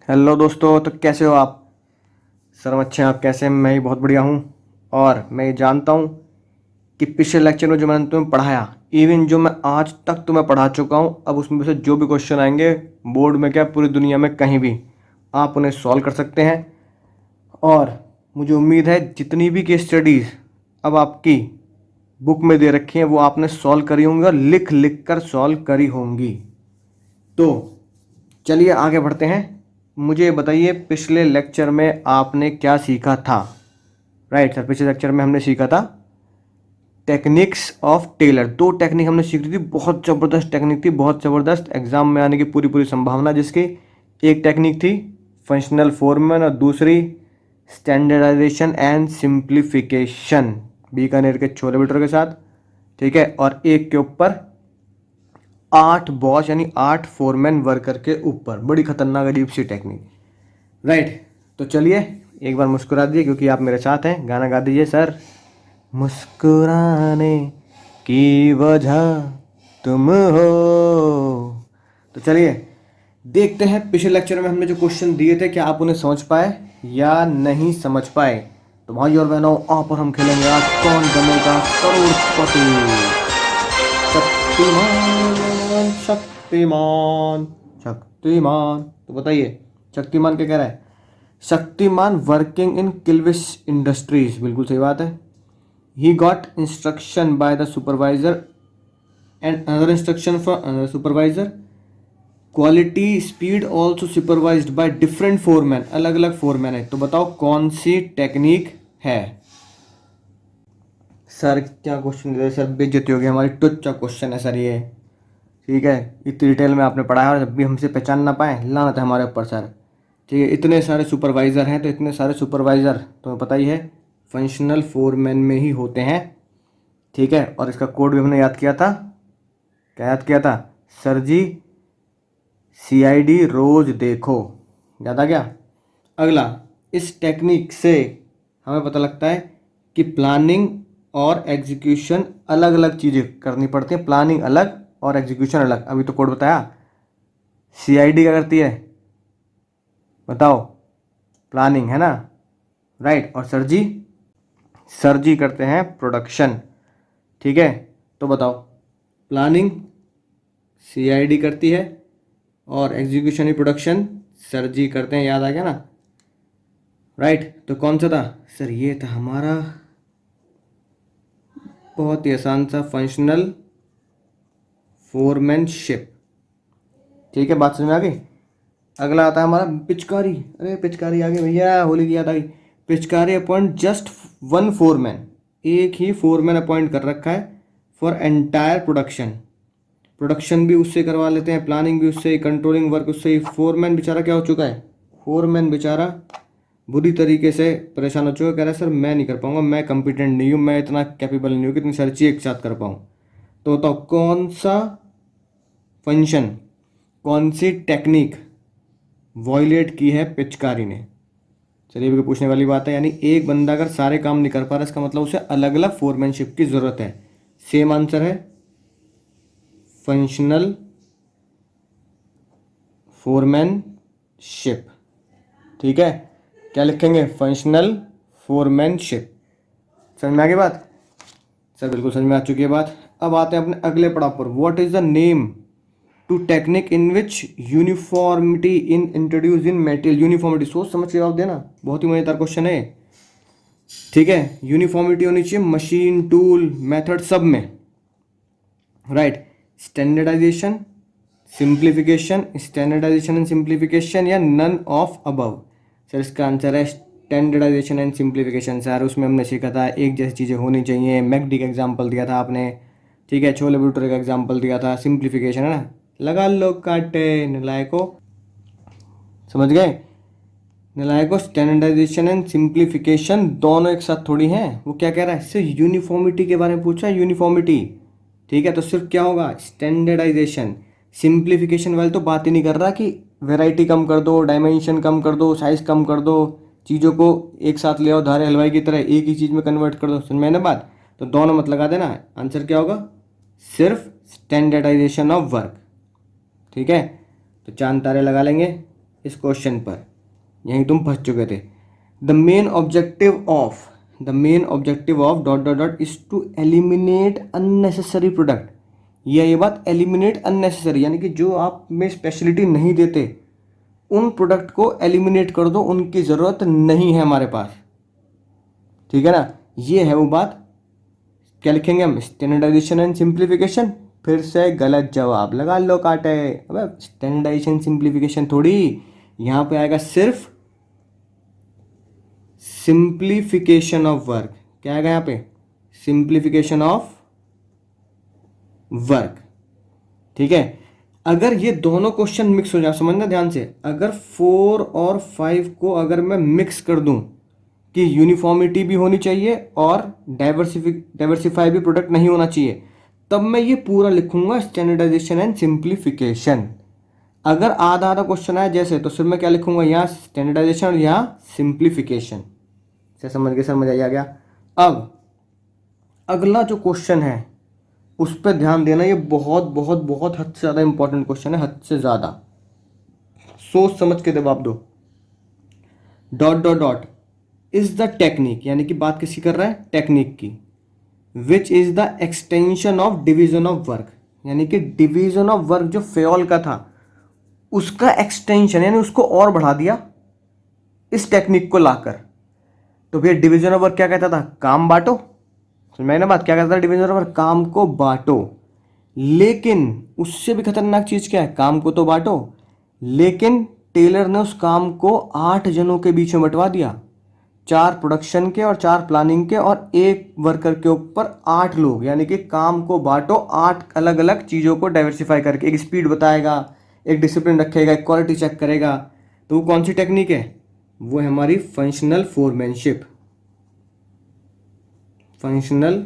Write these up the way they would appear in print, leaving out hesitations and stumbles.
Hello दोस्तों, तो कैसे हो आप। सर अच्छे हैं, आप कैसे हैं। मैं ही बहुत बढ़िया हूँ। और मैं ये जानता हूँ कि पिछले लेक्चर में जो मैंने तुम्हें पढ़ाया, इवन जो मैं आज तक तुम्हें पढ़ा चुका हूँ, अब उसमें से जो भी क्वेश्चन आएंगे बोर्ड में क्या पूरी दुनिया में कहीं भी, आप उन्हें सॉल्व कर सकते हैं। और मुझे उम्मीद है जितनी भी केस स्टडीज़ अब आपकी बुक में दे रखी हैं वो आपने सॉल्व करी होंगी और लिख लिख कर सॉल्व करी होंगी। तो चलिए आगे बढ़ते हैं। मुझे बताइए पिछले लेक्चर में आपने क्या सीखा था। राइट सर, पिछले लेक्चर में हमने सीखा था टेक्निक्स ऑफ टेलर। दो टेक्निक हमने सीखी थी, बहुत ज़बरदस्त टेक्निक थी, बहुत ज़बरदस्त, एग्जाम में आने की पूरी पूरी संभावना जिसकी। एक टेक्निक थी फंक्शनल फोरमैन और दूसरी स्टैंडर्डाइजेशन एंड सिंप्लीफिकेशन, बीकानेर के छोले भटूरे के साथ। ठीक है, और एक के ऊपर 8 बॉस यानी 8 फोरमैन वर्कर के ऊपर, बड़ी खतरनाक अजीब सी टेक्निक। राइट, तो चलिए एक बार मुस्कुरा दीजिए क्योंकि आप मेरे साथ हैं। गाना गा दीजिए सर। मुस्कुराने की वजह तुम हो। तो चलिए देखते हैं पिछले लेक्चर में हमने जो क्वेश्चन दिए थे क्या आप उन्हें समझ पाए या नहीं समझ पाए। तो भाई और बहनों, आप और हम खेलेंगे आज कौन बनेगा करोड़पति। शक्तिमान शक्तिमान शक्तिमान। तो बताइए शक्तिमान क्या कह रहा है। Shaktimaan working in Kilvish industries, बिल्कुल सही बात है। He got instruction by the supervisor and another instruction for another supervisor. Quality speed also supervised by different foreman, अलग अलग फोरमैन है। तो बताओ कौन सी टेक्निक है। सर क्या क्वेश्चन दे सर, बेइज्जती होगी हमारी। टुच्चा क्वेश्चन है सर ये। ठीक है, इतनी डिटेल में आपने पढ़ाया और जब भी हमसे पहचान ना पाए, लानत है हमारे ऊपर सर। ठीक है, इतने सारे सुपरवाइज़र हैं तो इतने सारे सुपरवाइज़र तो पता ही है फंक्शनल फोरमैन में ही होते हैं। ठीक है, और इसका कोड भी हमने याद किया था। क्या याद किया था सर जी। CID रोज देखो, याद आ गया। अगला, इस टेक्निक से हमें पता लगता है कि प्लानिंग और एग्जीक्यूशन अलग अलग चीज़ें करनी पड़ती हैं। प्लानिंग अलग और एग्जीक्यूशन अलग। अभी तो कोड बताया। CID क्या करती है बताओ, प्लानिंग है ना। राइट, और सर जी करते हैं प्रोडक्शन। ठीक है, तो बताओ प्लानिंग CID करती है और एग्जीक्यूशन ही प्रोडक्शन सर जी करते हैं। याद आ गया ना। राइट, तो कौन सा था सर, ये था हमारा बहुत ही आसान सा फंक्शनल फोरमैनशिप। ठीक है, बात समझ में आ गई। अगला आता है हमारा पिचकारी। अरे पिचकारी आ गई भैया, होली की याद आ गई। पिचकारी अपॉइंट जस्ट वन फोरमैन, एक ही फोरमैन अपॉइंट कर रखा है फॉर एंटायर प्रोडक्शन। प्रोडक्शन भी उससे करवा लेते हैं, प्लानिंग भी उससे ही, कंट्रोलिंग वर्क उससे ही। फोरमैन बेचारा क्या हो चुका है, फोरमैन बेचारा बुरी तरीके से परेशान हो चुका है। कह रहा है सर मैं नहीं कर पाऊंगा, मैं कंपिटेंट नहीं हूँ, मैं इतना कैपेबल नहीं हूँ कि इतनी सारी चीज़ एक साथ कर पाऊँ। तो बताओ कौन सा फंक्शन, कौन सी टेक्निक वॉयलेट की है पिचकारी ने। चलिए भी पूछने वाली बात है, यानी एक बंदा अगर सारे काम नहीं कर पा रहा इसका मतलब उसे अलग अलग फोरमैनशिप की ज़रूरत है। सेम आंसर है फंक्शनल फोरमैनशिप। ठीक है, क्या लिखेंगे, फंक्शनल फोरमैनशिप। समझ में आ गई बात सर, बिल्कुल समझ में आ चुकी है बात। अब आते हैं अपने अगले पड़ाव पर। What is the name to technique in which uniformity in introduce in material. Uniformity, सोच समझ के जवाब देना, बहुत ही मजेदार क्वेश्चन है। ठीक है, यूनिफॉर्मिटी होनी चाहिए मशीन, टूल, मेथड सब में। Right, standardisation, simplification, standardisation and simplification या नन ऑफ अबव। सर इसका आंसर है स्टैंडर्डाइजेशन एंड सिंप्लीफिकेशन। सर उसमें हमने सीखा था एक जैसी चीज़ें होनी चाहिए। मैकडी का एग्जाम्पल दिया था आपने। ठीक है, छोले भटूरे का एग्जाम्पल दिया था। सिंप्लीफिकेशन है ना, लगा लो काटे नलायको, समझ गए। नलायको, स्टैंडर्डाइजेशन एंड सिंप्लीफिकेशन दोनों एक साथ थोड़ी हैं। वो क्या कह रहा है, सिर्फ यूनिफॉर्मिटी के बारे में पूछा है, यूनिफॉर्मिटी। ठीक है, तो सिर्फ क्या होगा, स्टैंडर्डाइजेशन। सिंप्लीफिकेशन वाले तो बात ही नहीं कर रहा कि वैरायटी कम कर दो, डायमेंशन कम कर दो, साइज कम कर दो, चीज़ों को एक साथ ले आओ धारे हलवाई की तरह, एक ही चीज़ में कन्वर्ट कर दो। सुन मैंने बात, तो दोनों मत लगा देना। आंसर क्या होगा, सिर्फ स्टैंडर्डाइजेशन ऑफ वर्क। ठीक है, तो चांद तारे लगा लेंगे इस क्वेश्चन पर, यहीं तुम फंस चुके थे। The main objective of dot dot dot is to eliminate unnecessary product. ये बात एलिमिनेट अननेसेसरी, यानी कि जो आप में स्पेशलिटी नहीं देते उन प्रोडक्ट को एलिमिनेट कर दो, उनकी ज़रूरत नहीं है हमारे पास, ठीक है ना। ये है वो बात। क्या लिखेंगे हम? Standardisation and simplification. फिर से गलत जवाब लगा लो काटे। अब स्टैंडर्डाइजेशन सिंप्लीफिकेशन थोड़ी, यहाँ पे आएगा सिर्फ सिंप्लीफिकेशन ऑफ वर्क। क्या आएगा यहाँ पे? सिंप्लीफिकेशन ऑफ वर्क, ठीक है। अगर ये दोनों क्वेश्चन मिक्स हो जाए, समझना ध्यान से, अगर 4 और 5 को अगर मैं मिक्स कर दूं कि यूनिफॉर्मिटी भी होनी चाहिए और डाइवर्सिफाई भी प्रोडक्ट नहीं होना चाहिए, तब मैं ये पूरा लिखूंगा स्टैंडर्डाइजेशन एंड सिंप्लीफिकेशन। अगर आधा आधा क्वेश्चन आया जैसे, तो फिर मैं क्या लिखूंगा? यहाँ स्टैंडर्डाइजेशन और यहाँ सिंप्लीफिकेशन। से समझ के समझ आ गया। अब अगला जो क्वेश्चन है उस पर ध्यान देना। ये बहुत बहुत बहुत हद से ज़्यादा इंपॉर्टेंट क्वेश्चन है, हद से ज़्यादा। सोच समझ के जवाब दो। Dot dot dot is the technique, यानी कि बात किसकी कर रहा है? टेक्निक की। Which is the extension of division of work, यानी कि डिवीजन ऑफ वर्क जो फेयोल का था उसका एक्सटेंशन, यानी उसको और बढ़ा दिया इस टेक्निक को लाकर। तो भैया डिवीजन ऑफ वर्क क्या कहता था? काम बांटो। मैंने बात क्या कहता था? डिवीजन ऑफ वर्क, काम को बांटो। लेकिन उससे भी खतरनाक चीज क्या है? काम को तो बांटो, लेकिन टेलर ने उस काम को 8 जनों के बीच में बंटवा दिया। 4 प्रोडक्शन के और 4 प्लानिंग के और 1 वर्कर के ऊपर 8 लोग, यानी कि काम को बांटो 8 अलग अलग चीज़ों को डाइवर्सिफाई करके। एक स्पीड बताएगा, एक डिसिप्लिन रखेगा, एक क्वालिटी चेक करेगा। तो वो कौन सी टेक्निक है? वो है हमारी फंक्शनल फोरमैनशिप। फंक्शनल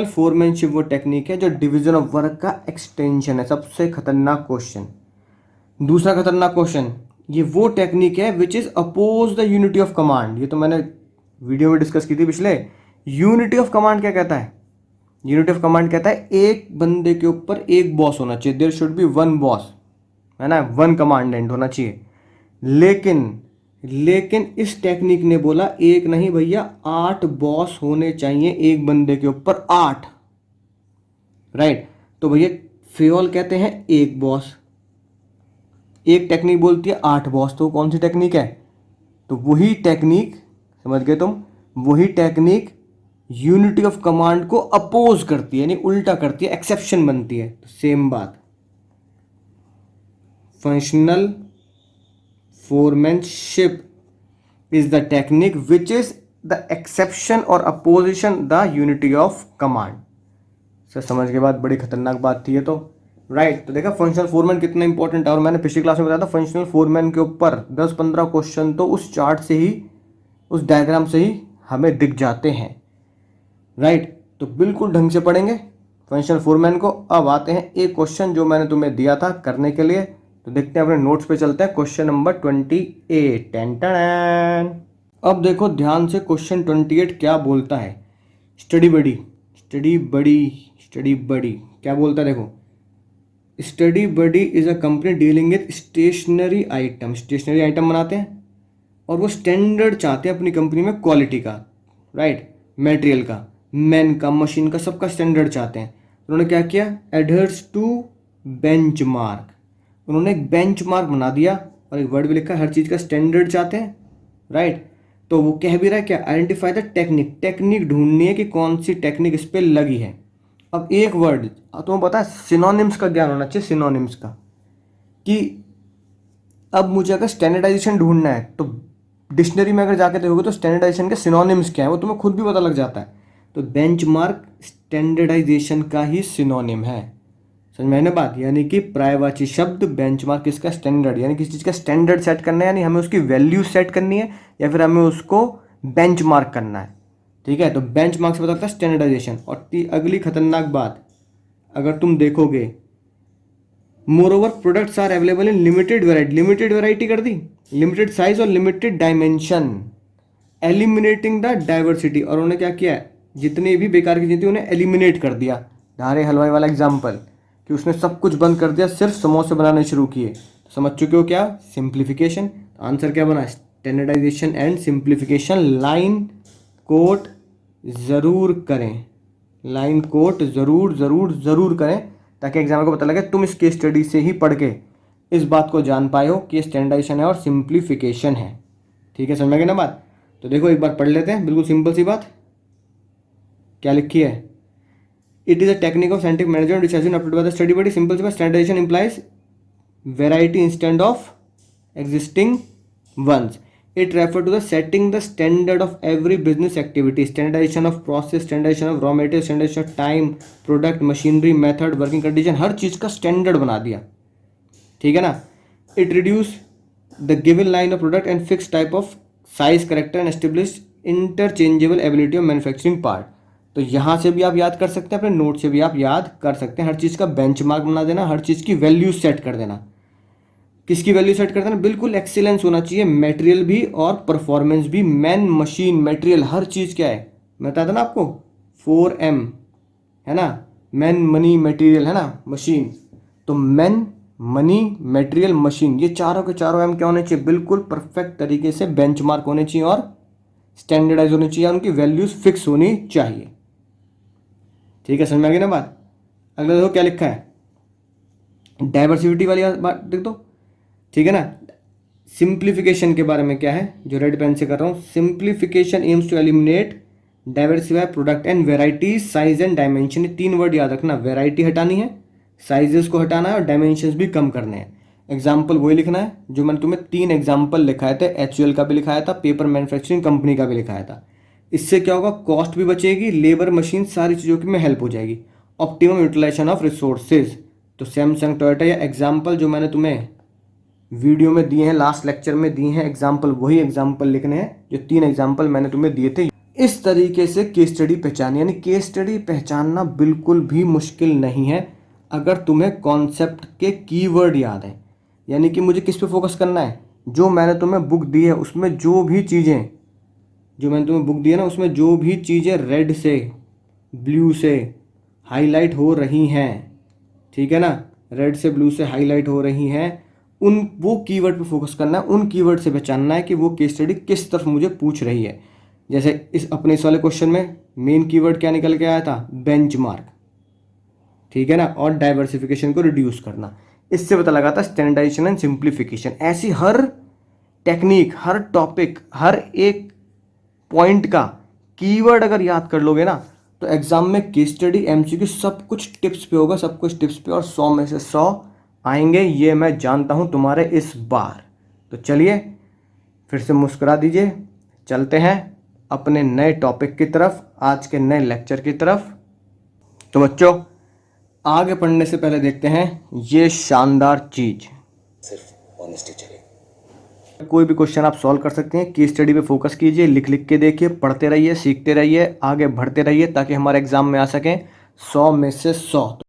फोरमैनशिप वो टेक्निक है जो डिवीजन ऑफ वर्क का एक्सटेंशन है। सबसे खतरनाक क्वेश्चन। दूसरा खतरनाक क्वेश्चन, ये वो टेक्निक है which is oppose the unity of command. ये तो मैंने वीडियो में डिस्कस की थी पिछले। यूनिटी ऑफ कमांड क्या कहता है? यूनिटी ऑफ कमांड कहता है एक बंदे के ऊपर एक बॉस होना चाहिए। There should be one boss, है ना, वन कमांडेंट होना चाहिए। लेकिन इस टेक्निक ने बोला एक नहीं भैया, 8 बॉस होने चाहिए एक बंदे के ऊपर, 8। राइट। तो भैया फेयोल कहते हैं एक बॉस, एक टेक्निक बोलती है 8 बॉस। तो कौन सी टेक्निक है? तो वही टेक्निक, समझ गए तुम, वही टेक्निक यूनिटी ऑफ कमांड को अपोज करती है, यानी उल्टा करती है, एक्सेप्शन बनती है। तो सेम बात, functional foremanship is the technique which is the exception or opposition the unity of command। Sir समझ के बाद बड़ी खतरनाक बात थी ये तो। राइट। तो देखा फंक्शनल फोरमैन कितना इंपॉर्टेंट है। और मैंने पिछली क्लास में बताया था फंक्शनल फोरमैन के ऊपर 10-15 क्वेश्चन तो उस चार्ट से ही, उस डायग्राम से ही हमें दिख जाते हैं। राइट। तो बिल्कुल ढंग से पढ़ेंगे फंक्शनल फोरमैन को। अब आते हैं एक क्वेश्चन जो मैंने तुम्हें दिया था करने के लिए। तो देखते हैं, अपने नोट्स पे चलते हैं। Question number 28। अब देखो ध्यान से, क्वेश्चन 28 क्या बोलता है? स्टडी बडी क्या बोलता है? देखो, Study Buddy is a company dealing with stationery item बनाते हैं और वो स्टैंडर्ड चाहते हैं अपनी कंपनी में क्वालिटी का, राइट, मटेरियल का, मैन का, मशीन का, सबका स्टैंडर्ड चाहते हैं। उन्होंने क्या किया? एडहर्स टू बेंचमार्क। उन्होंने एक बेंचमार्क बना दिया और एक वर्ड भी लिखा, हर चीज़ का स्टैंडर्ड चाहते हैं, राइट। तो वो कह भी रहा है क्या? आइडेंटिफाई द टेक्निक ढूंढनी है कि कौन सी टेक्निक इस पर लगी है। अब एक वर्ड तुम्हें पता है, सिनोनिम्स का ज्ञान होना चाहिए, सिनोनिम्स का, कि अब मुझे अगर स्टैंडर्डाइजेशन ढूंढना है तो डिक्शनरी में अगर जाके देखोगे तो स्टैंडर्डाइजेशन के सिनोनिम्स क्या है वो तुम्हें खुद भी पता लग जाता है। तो बेंचमार्क स्टैंडर्डाइजेशन का ही सिनोनिम है। समझ में आया ना बात? यानी कि पर्यायवाची शब्द बेंचमार्क इसका स्टैंडर्ड, यानी किसी चीज़ का स्टैंडर्ड सेट करना है, यानी हमें उसकी वैल्यू सेट करनी है या फिर हमें उसको बेंचमार्क करना है। ठीक है। तो बेंचमार्क से पता लगता है स्टैंडर्डाइजेशन। और अगली खतरनाक बात, अगर तुम देखोगे, moreover products are available in limited variety कर दी, लिमिटेड साइज और limited dimension, eliminating the diversity. और उन्होंने क्या किया? जितने भी बेकार की चीज़ें थी उन्हें एलिमिनेट कर दिया। धारे हलवाई वाला एग्जाम्पल, कि उसने सब कुछ बंद कर दिया, सिर्फ समोसे बनाने शुरू किए। तो समझ चुके हो क्या? सिंप्लीफिकेशन। आंसर क्या बना? Standardisation and simplification. Line quote ज़रूर करें, लाइन कोट ज़रूर ज़रूर ज़रूर करें, ताकि एग्जाम को पता लगे तुम इस केस स्टडी से ही पढ़ के इस बात को जान पाए हो कि ये स्टैंडर्डाइजेशन है और सिंप्लीफिकेशन है। ठीक है, समझ में गई ना बात? तो देखो एक बार पढ़ लेते हैं, बिल्कुल सिंपल सी बात। क्या लिखी है? It is a technique of scientific management which has been applied by the study body. Simple सी बात, standardization implies variety instead of existing ones. It refers to the setting the standard of every business activity. Standardization of process, standardization of raw material, standardization of time, product, machinery, method, working condition, हर चीज़ का standard बना दिया। ठीक है ना? It reduce the given line of product and fixed type of size, character and establish interchangeable ability of manufacturing part. तो यहाँ से भी आप याद कर सकते हैं, अपने नोट से भी आप याद कर सकते हैं। हर चीज़ का बेंचमार्क बना देना, हर चीज़ की वैल्यू सेट कर देना। किसकी वैल्यू सेट कर देना? बिल्कुल एक्सीलेंस होना चाहिए, मटेरियल भी और परफॉर्मेंस भी। मैन, मशीन, मटेरियल, हर चीज़ क्या है मैं बताया था ना आपको, 4M है ना, मैन, मनी, मटेरियल है ना, मशीन। तो मैन, मनी, मटेरियल, मशीन, ये चारों के चारों M क्या होने चाहिए? बिल्कुल परफेक्ट तरीके से बेंचमार्क होने चाहिए और स्टैंडर्डाइज होनी चाहिए, उनकी वैल्यूज फिक्स होनी चाहिए। ठीक है, समझ में आ गई ना बात? अगला देखो क्या लिखा है, डाइवर्सिटी वाली बात देख दो। ठीक है ना? सिंप्लीफिकेशन के बारे में क्या है, जो रेड पेन से कर रहा हूँ। Simplification aims to eliminate diversify product and variety, size and dimension. ये 3 वर्ड याद रखना, वेराइटी हटानी है, साइजेस को हटाना है और डायमेंशंस भी कम करने हैं। एग्जाम्पल वही लिखना है जो मैंने तुम्हें 3 एग्जाम्पल लिखाए थे, HUL का भी लिखाया था, पेपर मैन्युफैक्चरिंग कंपनी का भी लिखाया था। इससे क्या होगा? कॉस्ट भी बचेगी, लेबर, मशीन, सारी चीज़ों की में हेल्प हो जाएगी। ऑप्टिमम यूटिलाइजेशन ऑफ रिसोर्सेज, तो सैमसंग, टोयोटा, या एग्जाम्पल जो मैंने तुम्हें वीडियो में दिए हैं, लास्ट लेक्चर में दिए हैं एग्जाम्पल, वही एग्जाम्पल लिखने हैं जो 3 एग्जाम्पल मैंने तुम्हें दिए थे। इस तरीके से केस स्टडी पहचानी, यानी केस स्टडी पहचानना बिल्कुल भी मुश्किल नहीं है अगर तुम्हें कॉन्सेप्ट के कीवर्ड याद हैं। यानी कि मुझे किस पे फोकस करना है? जो मैंने तुम्हें बुक दी है उसमें जो भी चीज़ें, जो मैंने तुम्हें बुक दी है ना, उसमें जो भी चीज़ें रेड से, ब्लू से हाईलाइट हो रही हैं, ठीक है ना, रेड से ब्लू से हाईलाइट हो रही हैं, उन वो कीवर्ड पे फोकस करना है, उन कीवर्ड से पहचानना है कि वो केस स्टडी किस तरफ मुझे पूछ रही है। जैसे इस वाले क्वेश्चन में मेन कीवर्ड क्या निकल के आया था? बेंचमार्क। ठीक है ना? और डाइवर्सिफिकेशन को रिड्यूस करना। इससे पता लगा था स्टैंडर्डाइजेशन एंड सिंप्लीफिकेशन। ऐसी हर टेक्निक, हर टॉपिक, हर एक पॉइंट का कीवर्ड अगर याद कर लोगे ना, तो एग्जाम में केस स्टडी, MCQ सब कुछ टिप्स पे होगा, सब कुछ टिप्स पे, और 100 में से 100 आएंगे, ये मैं जानता हूँ तुम्हारे इस बार। तो चलिए फिर से मुस्कुरा दीजिए, चलते हैं अपने नए टॉपिक की तरफ, आज के नए लेक्चर की तरफ। तो बच्चों, आगे पढ़ने से पहले देखते हैं ये शानदार चीज़। सिर्फ ऑनेस्टी चलेगी। कोई भी क्वेश्चन आप सॉल्व कर सकते हैं, केस स्टडी पे फोकस कीजिए, लिख लिख के देखिए, पढ़ते रहिए, सीखते रहिए, आगे बढ़ते रहिए, ताकि हमारे एग्जाम में आ सकें 100 में से 100।